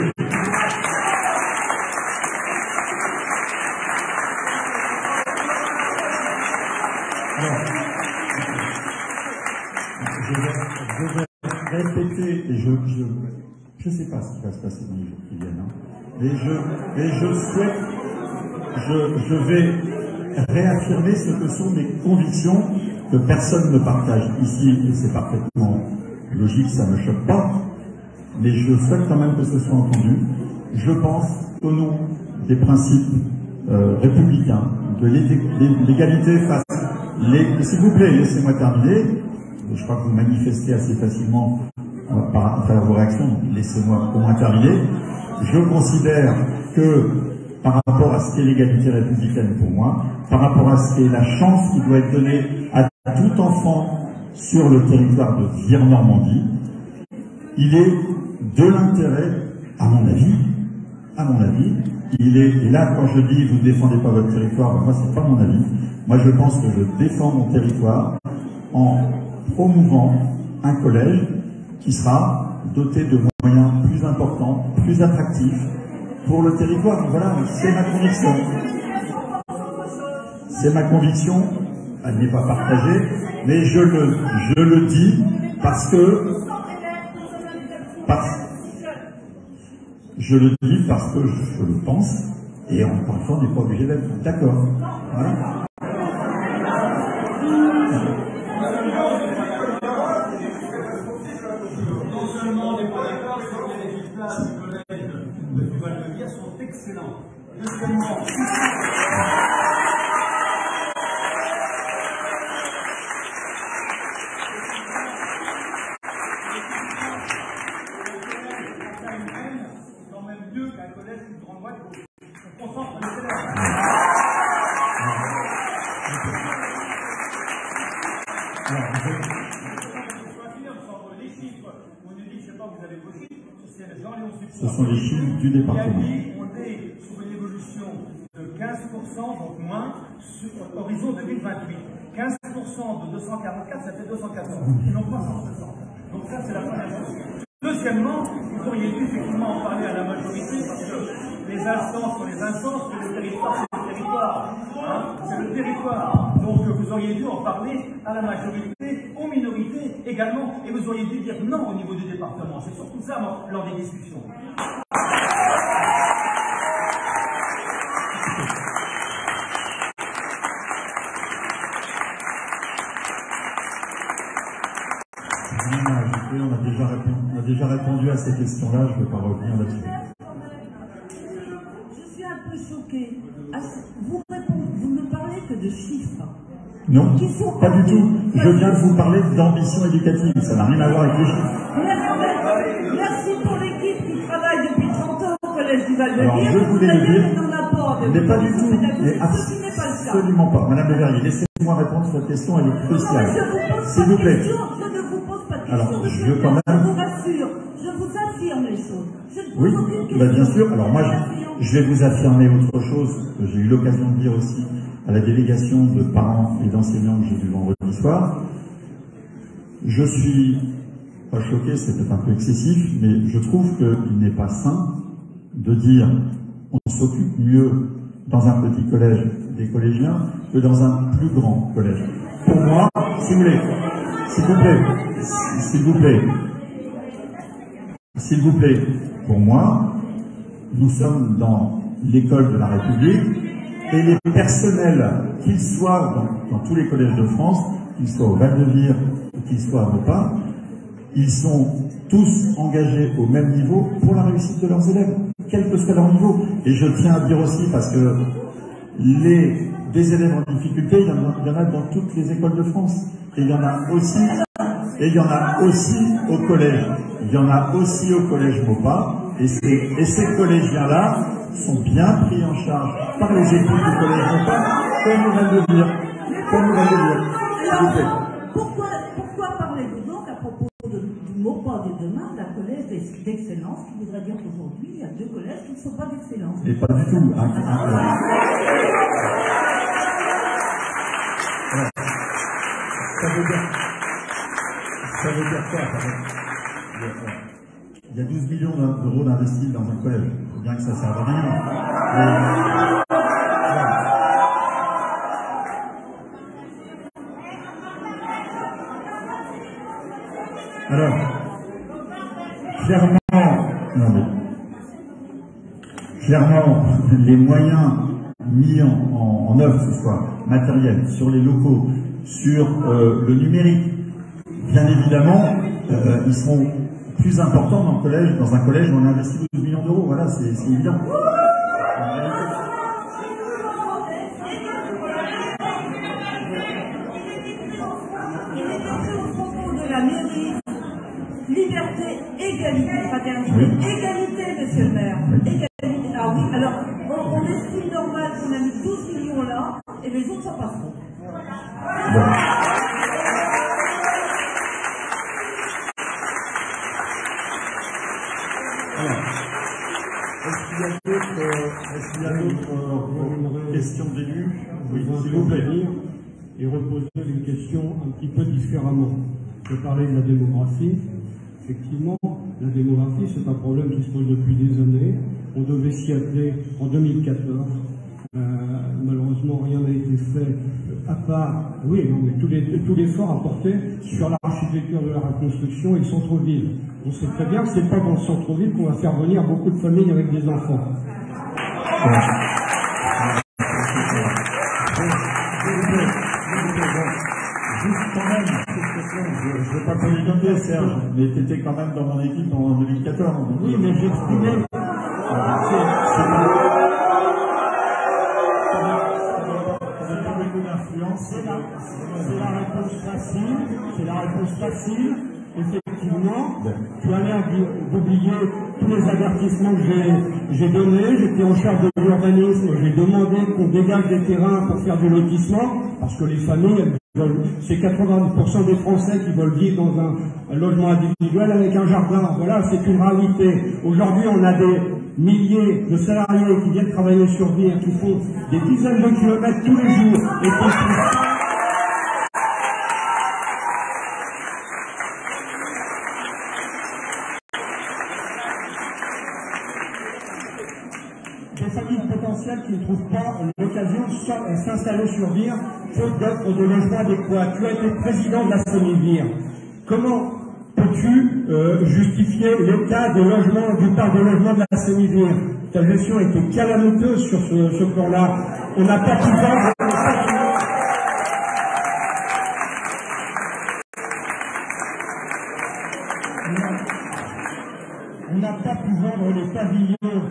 Alors, je vais répéter, et je ne sais pas ce qui va se passer dans les jours qui viennent, hein, et je souhaite, je vais réaffirmer ce que sont mes convictions que personne ne partage ici, et c'est parfaitement logique, ça ne me choque pas. Mais je souhaite quand même que ce soit entendu. Je pense qu'au nom des principes républicains, de l'égalité face... S'il vous plaît, laissez-moi terminer. Je crois que vous manifestez assez facilement à travers vos réactions, donc laissez-moi au moins terminer. Je considère que par rapport à ce qu'est l'égalité républicaine pour moi, par rapport à ce qu'est la chance qui doit être donnée à tout enfant sur le territoire de Vire-Normandie, il est de l'intérêt, à mon avis, et là quand je dis vous ne défendez pas votre territoire, moi c'est pas mon avis. Moi je pense que je défends mon territoire en promouvant un collège qui sera doté de moyens plus importants, plus attractifs pour le territoire. Donc voilà, c'est ma conviction. C'est ma conviction, elle n'est pas partagée, mais je le dis parce que je le dis parce que je le pense, et encore une fois, on n'est pas obligé d'être d'accord. Voilà. Non seulement on n'est pas d'accord, mais les résultats du collège de Val-de-Vire sont excellents. Deuxièmement, ce sont les chiffres du département. on est sur une compte moins sur horizon 2028. 15% de 244, ça fait 214, et non pas 160. Donc ça, c'est la première chose. Deuxièmement, vous auriez dû effectivement en parler à la majorité, parce que les instances sont les instances, mais le territoire, c'est le territoire. Hein, c'est le territoire. Donc vous auriez dû en parler à la majorité, aux minorités également, et vous auriez dû dire non au niveau du département. C'est surtout ça, lors des discussions. On a déjà répondu à ces questions-là, je ne vais pas revenir là-dessus. Je suis un peu choquée. Vous ne parlez que de chiffres. Non, pas du tout. Je viens de vous parler d'ambition éducative. Ça n'a rien à voir avec les chiffres. Merci pour l'équipe qui travaille depuis 30 ans au Collège du Val-de-Vie. Alors, je voulais le dire, mais pas du tout. Absolument pas. Madame Le Verrier, laissez-moi répondre sur cette question, elle est cruciale. S'il vous plaît. Je ne vous pose pas de questions. Alors, je veux quand même... Je vous rassure, je vous affirme les choses. Oui, bah bien sûr. Alors moi, je vais vous affirmer autre chose que j'ai eu l'occasion de dire aussi à la délégation de parents et d'enseignants que j'ai vu vendredi soir. Je suis pas choqué, c'est peut-être un peu excessif, mais je trouve qu'il n'est pas sain de dire on s'occupe mieux dans un petit collège des collégiens que dans un plus grand collège. Pour moi, s'il vous plaît, pour moi, nous sommes dans l'école de la République et les personnels, qu'ils soient dans tous les collèges de France, qu'ils soient au Val-de-Vire ou qu'ils soient à Maupas, ils sont tous engagés au même niveau pour la réussite de leurs élèves, quel que soit leur niveau. Et je tiens à dire aussi, parce que des élèves en difficulté, il y en a dans toutes les écoles de France. Et il y en a aussi au collège. Il y en a aussi au collège Maupas. Et ces collégiens-là sont bien pris en charge par les équipes du collège Maupas, comme on vient de le dire. S'il vous plaît. Pourquoi parlez-vous donc à propos du Maupas de demain d'un collège d'excellence, qui voudrait dire qu'aujourd'hui, il y a 2 collèges qui ne sont pas d'excellence? Et pas du tout. Ça veut dire quoi? Il y a 12 millions d'euros d'investis dans un collège. Il faut bien que ça serve à rien. Alors, clairement, les moyens mis en œuvre, que ce soit matériel, sur les locaux, sur le numérique, bien évidemment, ils seront plus importants dans un collège où on a investi 12 millions d'euros. Voilà, c'est évident. Liberté, égalité, fraternité, égalité, monsieur le maire. Égalité. Ah oui, alors, on estime normal qu'on a mis 12 millions là, et les autres, ça passeront. Est-ce qu'il y a d'autres questions d'élus? Oui, s'il vous plaît. Et reposer une question un petit peu différemment. Je parlais de la démographie. Effectivement, la démographie, c'est un problème qui se pose depuis des années. On devait s'y atteler en 2014. Malheureusement, rien n'a été fait, à part, tout l'effort apporté sur l'architecture de la reconstruction et le centre-ville. On sait très bien que c'est pas dans le centre-ville qu'on va faire venir beaucoup de familles avec des enfants. Je ne veux pas communiquer, Serge, mais tu étais quand même dans mon équipe en 2014. Oui, mais j'exprimais. C'est la réponse facile. Effectivement, tu as l'air d'oublier tous les avertissements que j'ai donnés. J'étais en charge de l'urbanisme. J'ai demandé qu'on dégage des terrains pour faire du lotissement, parce que les familles, c'est 80% des Français qui veulent vivre dans un logement individuel avec un jardin. Voilà, c'est une réalité. Aujourd'hui, on a milliers de salariés qui viennent travailler sur Vire, qui font des dizaines de kilomètres tous les jours et qui des familles potentielles qui ne trouvent pas l'occasion de s'installer sur Vire, faute d'offres de logements adéquats. Tu as été président de la Semi-Vire. Comment peux-tu justifier l'état des logements, du parc de logements de la Semi-Vire? Ta gestion était calamiteuse sur ce plan-là. On n'a pas pu vendre. On n'a pas pu vendre les pavillons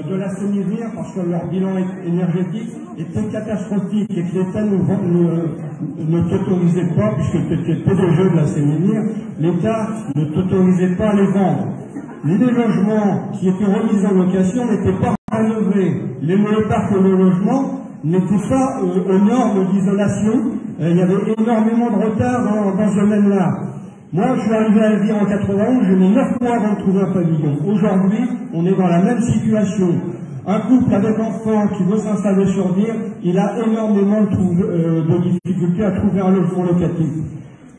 de la Semi-Vire parce que leur bilan énergétique était catastrophique et que l'État ne t'autorisait pas, puisque tu étais PDG de la Semi-Vire, l'État ne t'autorisait pas à les vendre. Les logements qui étaient remis en location n'étaient pas rénovés. Le parc de logement n'était pas aux normes d'isolation. Il y avait énormément de retard dans ce domaine-là. Moi, je suis arrivé à Vire en 91, j'ai mis 9 mois avant de trouver un pavillon. Aujourd'hui, on est dans la même situation. Un couple avec enfant qui veut s'installer sur Vire, il a énormément de difficultés à trouver un logement locatif.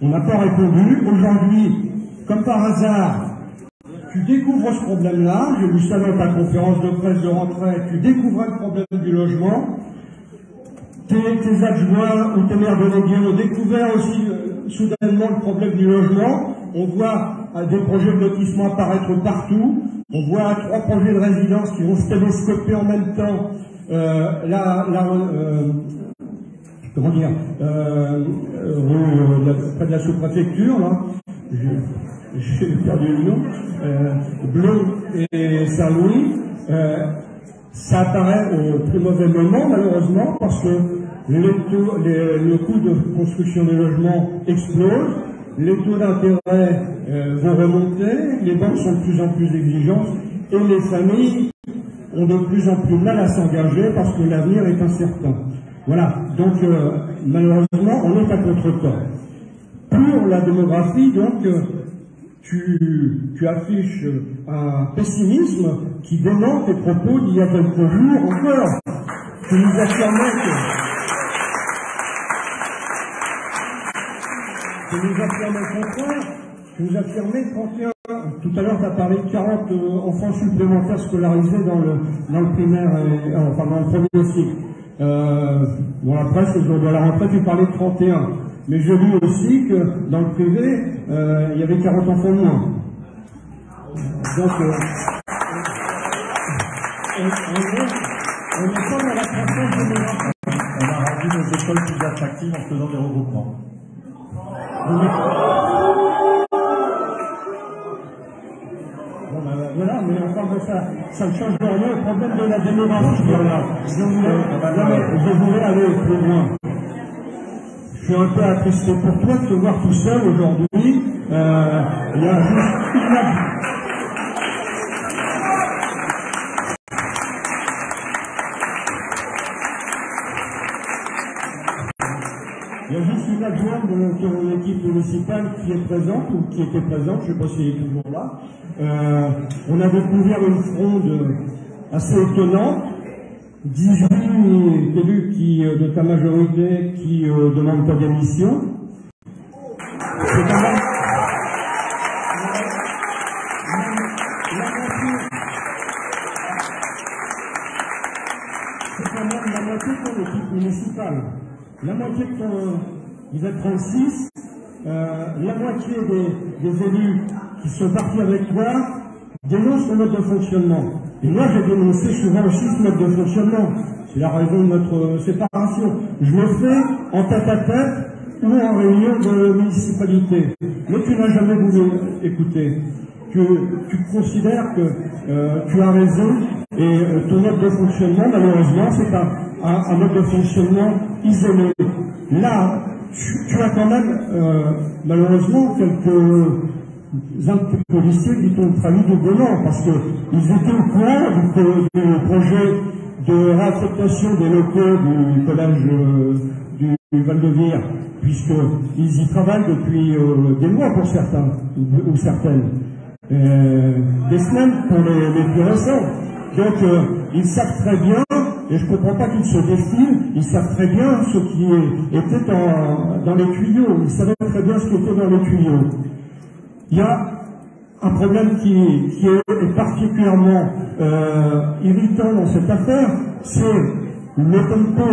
On n'a pas répondu. Aujourd'hui, comme par hasard, tu découvres ce problème-là. J'ai vu ça dans ta conférence de presse de rentrée. Tu découvres le problème du logement. Tes adjoints ou tes maires délégués ont découvert aussi soudainement le problème du logement. On voit des projets de lotissement apparaître partout. On voit 3 projets de résidence qui vont se télescoper en même temps. Près de la sous-préfecture, là. J'ai perdu le nom. Bleu et Saint-Louis. Ça apparaît au plus mauvais moment, malheureusement, parce que le coût de construction des logements explose, les taux d'intérêt vont remonter, les banques sont de plus en plus exigeantes, et les familles ont de plus en plus mal à s'engager parce que l'avenir est incertain. Voilà, donc malheureusement, on est à contre-temps. Pour la démographie, donc, tu affiches un pessimisme qui dément tes propos d'il y a quelques jours encore. Tu nous affirmais le contraire. Tu nous affirmais 31. Tout à l'heure, tu as parlé de 40 enfants supplémentaires scolarisés dans le primaire, enfin dans le premier cycle. Bon, après, ce jour de la rentrée, tu parlais de 31. Mais je lis aussi que dans le privé, il y avait 40 enfants de moins. Donc, on n'est pas dans la croissance démographique. On a rendu nos écoles plus attractives en faisant des regroupements. Bon, voilà, mais enfin, ça ne change rien au problème de la démographie. Voilà. Je voulais aller plus loin. Je suis un peu attristé pour toi de te voir tout seul aujourd'hui. Il y a juste une adjointe de ton équipe municipale qui est présente, ou qui était présente, je ne sais pas si elle est toujours là. On a découvert une fronde assez étonnante. 18 élus de ta majorité qui demandent ta démission. C'est quand même la moitié de ton équipe municipale. La moitié de ton... Vous êtes 36. La moitié des élus qui sont partis avec toi dénoncent le mode de fonctionnement. Et moi, j'ai dénoncé souvent aussi ce mode de fonctionnement. C'est la raison de notre séparation. Je le fais en tête-à-tête ou en réunion de municipalité. Mais tu n'as jamais voulu écouter. Tu considères que tu as raison et ton mode de fonctionnement, malheureusement, c'est un mode de fonctionnement isolé. Là, tu as quand même, malheureusement, quelques policiers qui t'ont trahi doublement, parce qu'ils étaient au courant du projet de réaffectation des locaux du collège du Val-de-Vire, puisqu'ils y travaillent depuis des mois pour certains ou certaines. des semaines pour les plus récents. Donc ils savent très bien, et je ne comprends pas qu'ils se défilent, ils savent très bien ce qui était dans les tuyaux, ils savaient très bien ce qui était dans les tuyaux. Il y a un problème qui est particulièrement irritant dans cette affaire, c'est le tempo.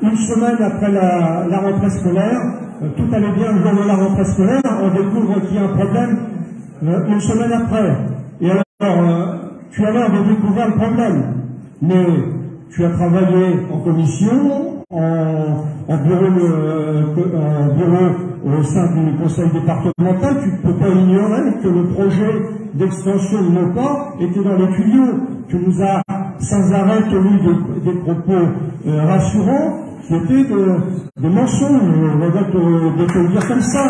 Une semaine après la rentrée scolaire, tout allait bien le jour de la rentrée scolaire, on découvre qu'il y a un problème une semaine après. Et alors, tu as l'air de découvrir le problème, mais tu as travaillé en commission, en bureau au sein du conseil départemental, tu ne peux pas ignorer que le projet d'extension de NOPA était dans les tuyaux. Tu nous as sans arrêt tenu des propos rassurants qui étaient des mensonges, on va te le dire comme ça.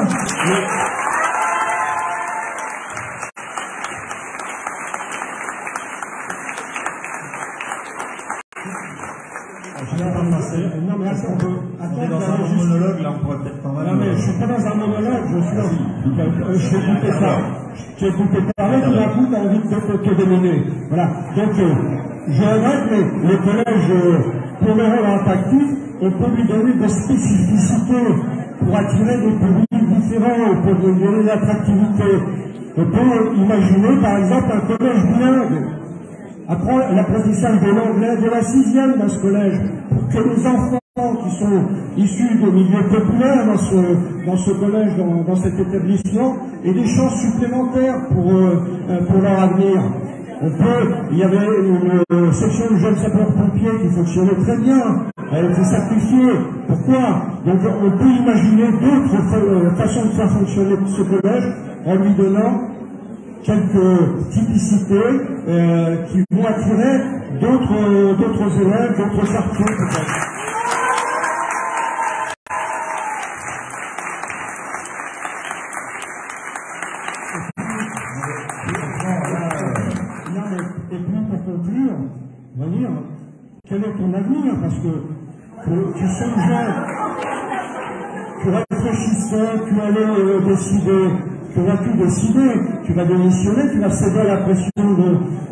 Non, mais attends, on est dans un monologue, là, on pourrait peut-être pas mal. Non, mais je suis pas dans un monologue, je t'ai écouté ça. Tu as écouté parler, tout d'un coup, tu as envie de te déminer. Voilà. Donc, je regrette, mais le collège, pour le rôle impactif, on peut lui donner des spécificités pour attirer des publics différents, pour lui donner de l'attractivité. On peut imaginer, par exemple, un collège bilingue. Apprendre l'apprentissage de l'anglais de la 6e dans ce collège, pour que les enfants qui sont issus de milieux populaires dans ce collège, dans cet établissement, aient des chances supplémentaires pour leur avenir. Il y avait une section de jeunes sapeurs-pompiers qui fonctionnait très bien, elle était sacrifiée. Pourquoi? Donc on peut imaginer d'autres façons de faire fonctionner ce collège en lui donnant quelques typicités qui vont attirer d'autres élèves, d'autres quartiers peut-être. Et puis pour conclure, on va dire, quel est ton avenir? Parce que tu songeais, tu réfléchissais, tu allais décider. Que vas-tu décider? Tu vas démissionner, tu vas céder à la pression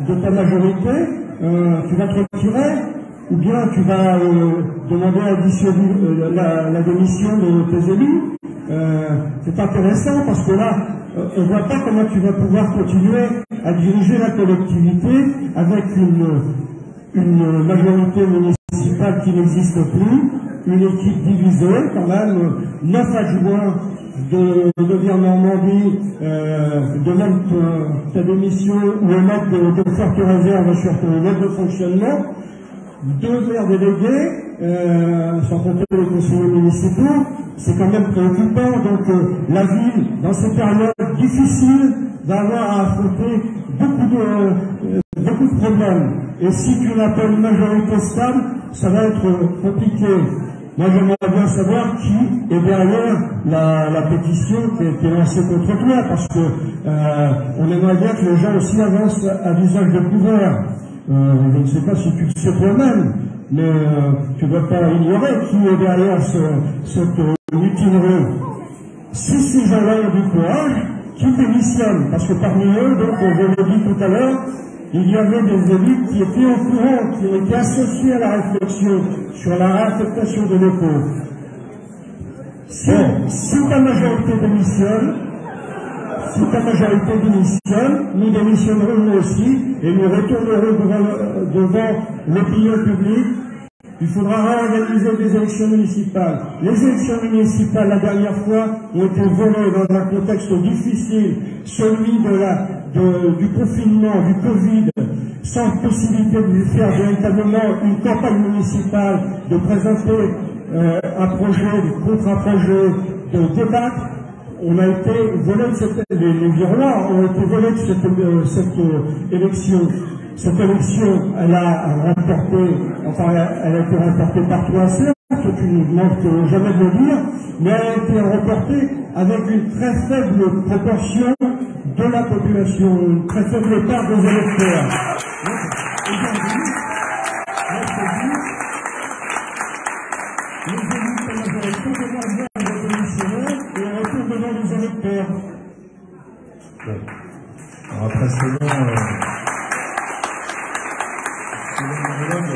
de ta majorité, tu vas te retirer, ou bien tu vas demander la démission de tes élus. C'est intéressant parce que là, on ne voit pas comment tu vas pouvoir continuer à diriger la collectivité avec une majorité municipale qui n'existe plus, une équipe divisée, quand même, 9 adjoints de Normandie demande ta démission ou émettre de fortes réserves sur ton mode de fonctionnement, 2 maires délégués, sans compter les conseillers municipaux, c'est quand même préoccupant. Donc la ville, dans ces périodes difficiles, va avoir à affronter beaucoup de problèmes. Et si tu n'as pas une majorité stable, ça va être compliqué. Moi, j'aimerais bien savoir qui est derrière la pétition qui a été lancée contre toi, parce que on aimerait bien que les gens aussi avancent à visage découvert. Je ne sais pas si tu le sais toi-même, mais tu ne dois pas ignorer qui est derrière cette mutinerie. Si ces gens-là ont du courage, qui démissionnent? Parce que parmi eux, donc, je l'ai dit tout à l'heure, il y avait des élus qui étaient au courant, qui ont été associés à la réflexion sur la réaffectation de locaux. Si ta majorité démissionne, nous démissionnerons nous aussi et nous retournerons devant l'opinion publique. Il faudra réorganiser des élections municipales. Les élections municipales, la dernière fois, ont été volées dans un contexte difficile, celui du confinement, du Covid, sans possibilité de faire véritablement une campagne municipale, de présenter un projet, contre un projet, de débattre. On a été volé de les Virois ont été volés de cette élection. Cette élection, elle a été remportée par toi, certes, tu ne manques jamais de le dire, mais elle a été remportée avec une très faible proportion de la population, une très faible part des électeurs. Aujourd'hui, les élus de la majorité devant voir les commissionnaires et on retourne devant les électeurs. selon mon monologue,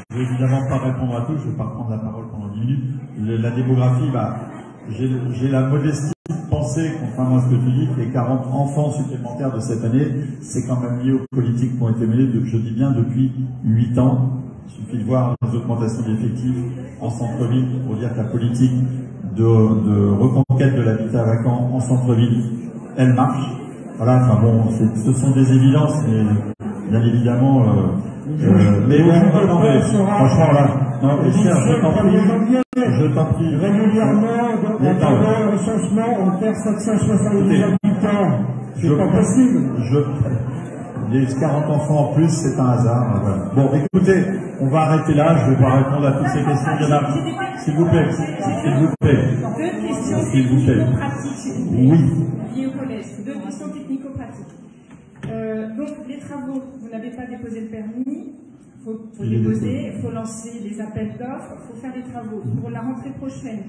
je vais évidemment pas répondre à tout, je vais pas prendre la parole pendant 10 minutes. La démographie, j'ai la modestie de penser, contrairement à ce que tu dis, que les 40 enfants supplémentaires de cette année, c'est quand même lié aux politiques qui ont été menées, je dis bien depuis 8 ans. Il suffit de voir les augmentations d'effectifs en centre-ville pour dire que la politique de reconquête de l'habitat vacant en centre-ville, elle marche. Voilà, enfin bon, ce sont des évidences, mais bien évidemment, mais bon, franchement là, non, Serge, je t'en prie, régulièrement, dans le recensement, on perd 770 habitants. C'est pas possible. Les 40 enfants en plus, c'est un hasard. Voilà. Bon, écoutez, on va arrêter là. Je ne vais pas répondre à toutes ces questions. Il y en a. S'il vous plaît. S'il vous plaît. Deux questions technico-pratiques, s'il vous plaît. Oui. Liées au collège. Deux questions technico-pratiques. Donc, les travaux, vous n'avez pas déposé le permis. Il faut déposer, il faut lancer les appels d'offres, il faut faire des travaux. Pour la rentrée prochaine,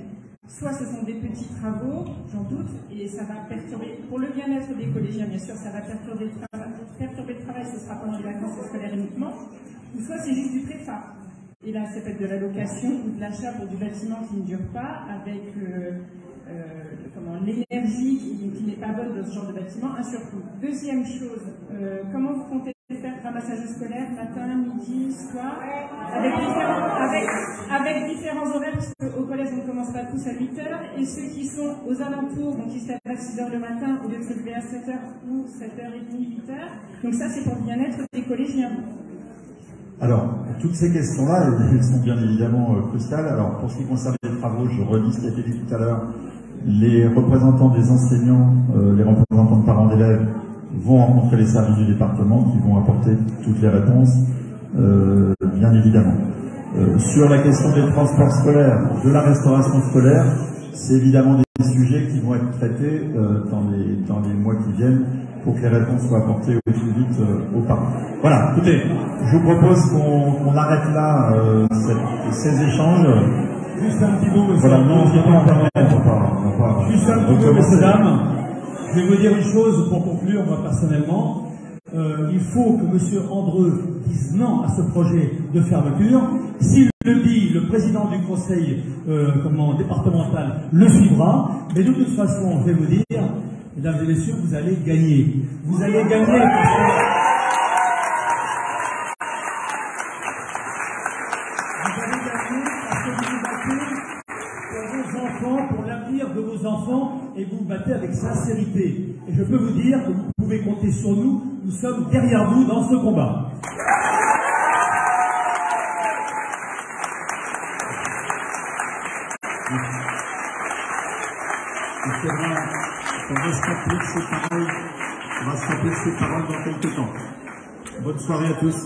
soit ce sont des petits travaux, j'en doute, et ça va perturber, pour le bien-être des collégiens, bien sûr, ça va perturber le travail, ce sera pendant les vacances scolaires uniquement, ou soit c'est juste du préfa. Et là, ça peut être de la location ou de l'achat pour du bâtiment qui ne dure pas, avec l'énergie qui n'est pas bonne dans ce genre de bâtiment, un surcoût. Deuxième chose, comment vous comptez faire ramassage scolaire, matin, midi, soir, avec différents horaires, parce qu'au collège, on ne commence pas tous à 8h, et ceux qui sont aux alentours, donc qui se lèvent à 6h le matin, au lieu de se lever à 7h ou 7h30, 8h. Donc ça, c'est pour le bien-être des collégiens. Alors, toutes ces questions-là, elles sont bien évidemment cruciales. Alors, pour ce qui concerne les travaux, je redis ce qui a été dit tout à l'heure. Les représentants des enseignants, les représentants de parents d'élèves vont rencontrer les services du département qui vont apporter toutes les réponses, bien évidemment. Sur la question des transports scolaires, de la restauration scolaire, c'est évidemment des sujets qui vont être traités dans les mois qui viennent pour que les réponses soient apportées au plus vite aux parents. Voilà, écoutez, je vous propose qu'on arrête là ces échanges. Juste un petit mot, monsieur. Voilà, non, on va pas. Juste un petit mot, messieurs, dames. Je vais vous dire une chose pour conclure, moi personnellement. Il faut que monsieur Andreu dise non à ce projet de fermeture. S'il le dit, le président du conseil départemental le suivra. Mais de toute façon, je vais vous dire, mesdames et messieurs, vous allez gagner. Vous allez gagner parce que pour l'avenir de vos enfants, et vous vous battez avec sincérité. Et je peux vous dire que vous pouvez compter sur nous, nous sommes derrière vous dans ce combat. On va se rappeler ces paroles dans quelques temps. Bonne soirée à tous.